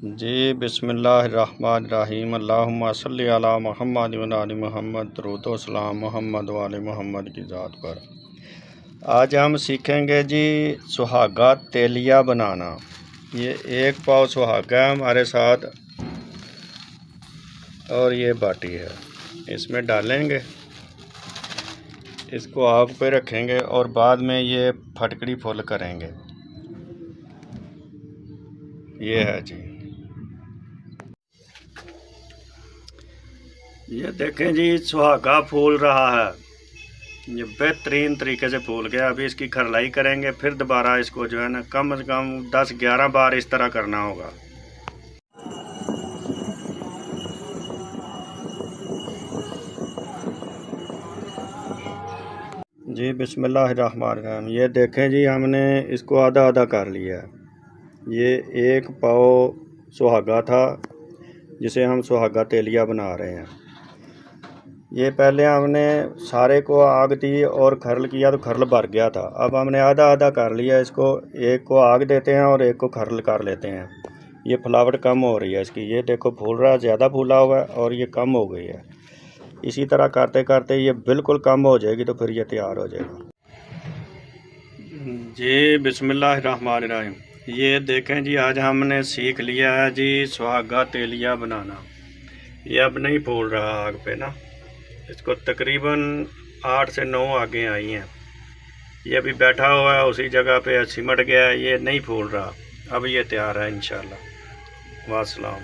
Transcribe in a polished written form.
जी बिस्मिल्लाहिर्रहमानिर्रहीम अल्लाहुम्मा सल्लि अला मुहम्मद व आलि मुहम्मद दरूद व सलाम मोहम्मद व आलि मुहम्मद की ज़ात पर। आज हम सीखेंगे जी सुहागा तेलिया बनाना। ये 1 पाव सुहागा है हमारे साथ और ये बाटी है, इसमें डालेंगे, इसको आग पे रखेंगे और बाद में ये फटकड़ी फुल करेंगे। ये है जी, ये देखें जी सुहागा फूल रहा है, ये बेहतरीन तरीके से फूल गया। अभी इसकी खरलाई करेंगे, फिर दोबारा इसको जो है ना कम से कम 10-11 बार इस तरह करना होगा। जी बिस्मिल्लाहिर्रहमानिर्रहीम। ये देखें जी हमने इसको आधा आधा कर लिया है। ये 1 पाव सुहागा था जिसे हम सुहागा तेलिया बना रहे हैं। ये पहले हमने सारे को आग दी और खरल किया तो खरल भर गया था। अब हमने आधा आधा कर लिया इसको, एक को आग देते हैं और एक को खरल कर लेते हैं। ये फुलावट कम हो रही है इसकी, ये देखो फूल रहा है, ज़्यादा फूला हुआ है और ये कम हो गई है। इसी तरह करते करते ये बिल्कुल कम हो जाएगी तो फिर ये तैयार हो जाएगा। जी बिस्मिल्लाहिर्रहमानिर्रहीम। ये देखें जी आज हमने सीख लिया है जी सुहागा तेलिया बनाना। ये अब नहीं फूल रहा आग पे ना, इसको तकरीबन 8 से 9 आगे आई हैं। ये अभी बैठा हुआ है उसी जगह पे, सिमट गया है, ये नहीं फूल रहा। अब ये तैयार है इंशाल्लाह। वास्सलाम।